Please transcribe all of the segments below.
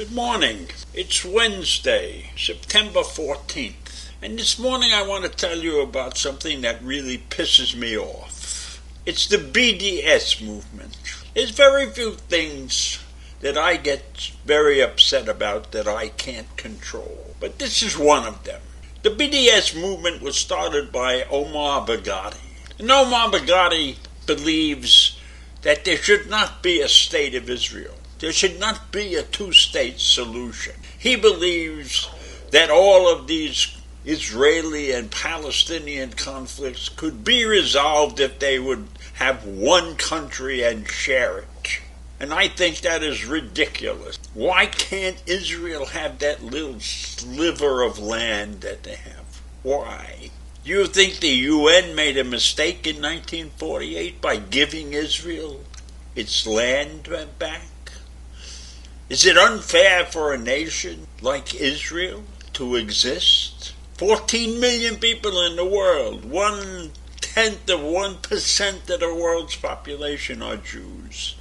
Good morning. It's Wednesday, September 14th. And this morning I want to tell you about something that really pisses me off. It's the BDS movement. There's very few things that I get very upset about that I can't control. But this is one of them. The BDS movement was started by Omar Baghdadi. And Omar Baghdadi believes that there should not be a state of Israel. There should not be a two-state solution. He believes that all of these Israeli and Palestinian conflicts could be resolved if they would have one country and share it. And I think that is ridiculous. Why can't Israel have that little sliver of land that they have? Why? Do you think the UN made a mistake in 1948 by giving Israel its land back? Is it unfair for a nation like Israel to exist? 14 million people in the world, 1/10 of 1% of the world's population are Jews.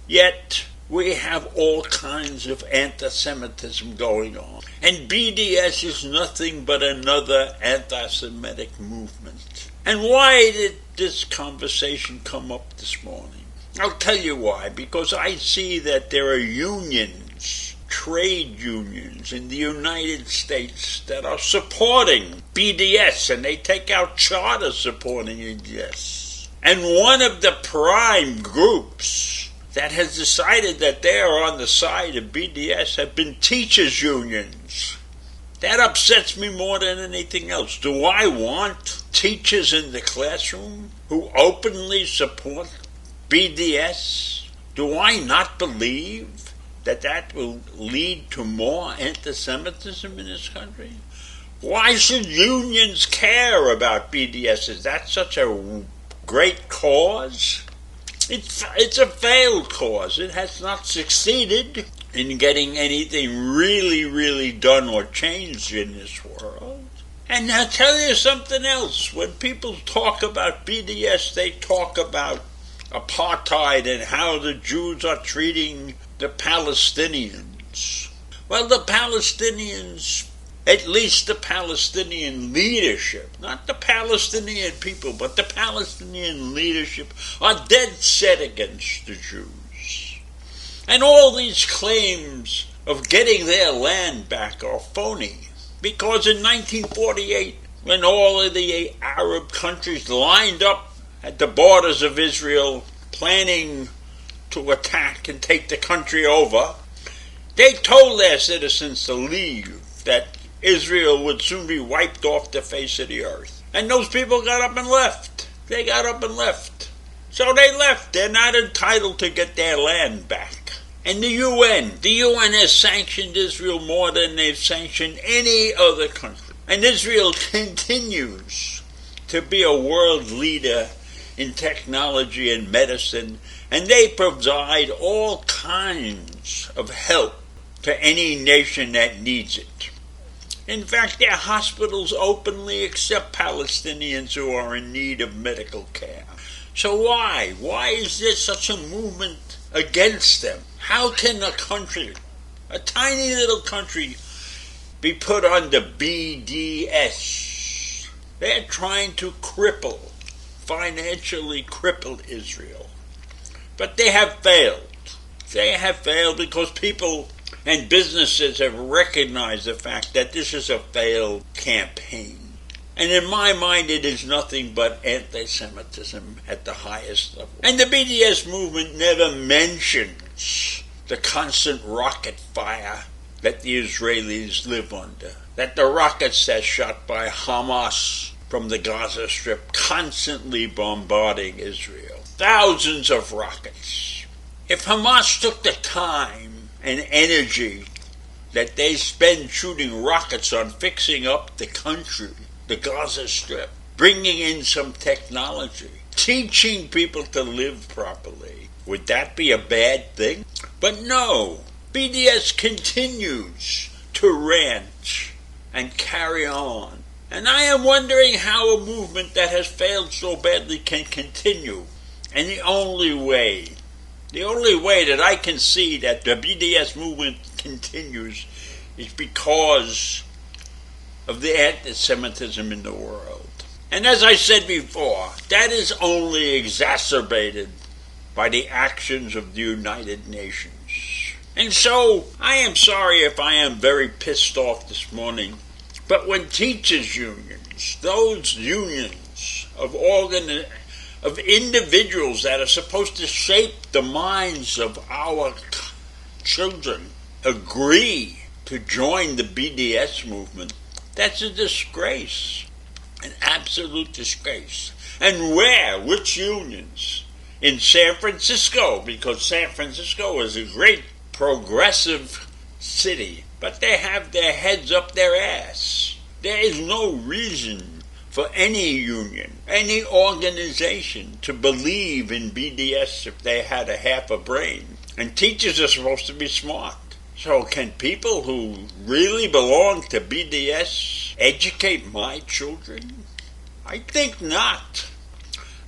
Yet we have all kinds of anti-Semitism going on. And BDS is nothing but another anti-Semitic movement. And why did this conversation come up this morning? I'll tell you why. Because I see that there are unions, trade unions in the United States that are supporting BDS, and they take out charters supporting BDS. And one of the prime groups that has decided that they are on the side of BDS have been teachers' unions. That upsets me more than anything else. Do I want teachers in the classroom who openly support BDS? Do I not believe that that will lead to more anti-Semitism in this country? Why should unions care about BDS? Is that such a great cause? It's a failed cause. It has not succeeded in getting anything really done or changed in this world. And I'll tell you something else. When people talk about BDS, they talk about apartheid and how the Jews are treating the Palestinians. Well, the Palestinians, at least the Palestinian leadership, not the Palestinian people, but the Palestinian leadership, are dead set against the Jews. And all these claims of getting their land back are phony. Because in 1948, when all of the Arab countries lined up at the borders of Israel, planning to attack and take the country over, they told their citizens to leave, that Israel would soon be wiped off the face of the earth. And those people got up and left. They got up and left. So they left. They're not entitled to get their land back. And the UN has sanctioned Israel more than they've sanctioned any other country. And Israel continues to be a world leader in technology and medicine, and they provide all kinds of help to any nation that needs it. In fact, their hospitals openly accept Palestinians who are in need of medical care. So why? Why is there such a movement against them? How can a country, a tiny little country, be put under BDS? They're trying to financially cripple Israel. But they have failed. They have failed because people and businesses have recognized the fact that this is a failed campaign. And in my mind, it is nothing but anti-Semitism at the highest level. And the BDS movement never mentions the constant rocket fire that the Israelis live under. That the rockets that's shot by Hamas from the Gaza Strip constantly bombarding Israel. Thousands of rockets. If Hamas took the time and energy that they spend shooting rockets on fixing up the country, the Gaza Strip, bringing in some technology, teaching people to live properly, would that be a bad thing? But no, BDS continues to rant and carry on. And I am wondering how a movement that has failed so badly can continue. And the only way The only way that I can see that the BDS movement continues is because of the anti-Semitism in the world. And as I said before, that is only exacerbated by the actions of the United Nations. And so, I am sorry if I am very pissed off this morning, but when teachers' unions, those unions of individuals that are supposed to shape the minds of our children, agree to join the BDS movement, that's a disgrace, an absolute disgrace. And where? Which unions? In San Francisco, because San Francisco is a great progressive city, but they have their heads up their ass. There is no reason for any union, any organization to believe in BDS if they had a half a brain. And teachers are supposed to be smart. So can people who really belong to BDS educate my children? I think not.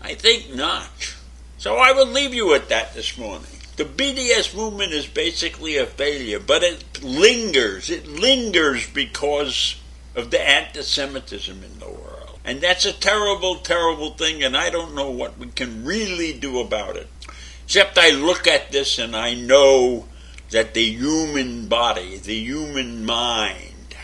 I think not. So I will leave you at that this morning. The BDS movement is basically a failure, but it lingers. It lingers because of the anti-Semitism in the world. And that's a terrible, terrible thing, and I don't know what we can really do about it. Except I look at this and I know that the human body, the human mind,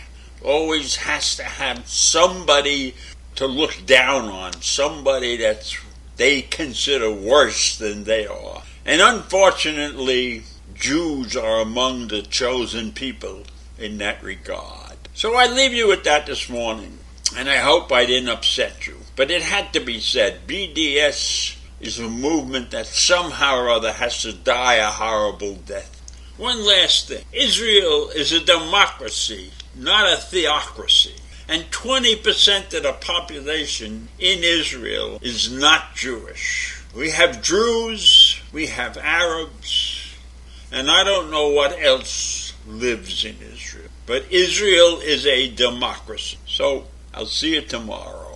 always has to have somebody to look down on, somebody that they consider worse than they are. And unfortunately, Jews are among the chosen people in that regard. So I leave you with that this morning, and I hope I didn't upset you. But it had to be said. BDS is a movement that somehow or other has to die a horrible death. One last thing. Israel is a democracy, not a theocracy. And 20% of the population in Israel is not Jewish. We have Druze, we have Arabs, and I don't know what else lives in Israel. But Israel is a democracy. So I'll see you tomorrow.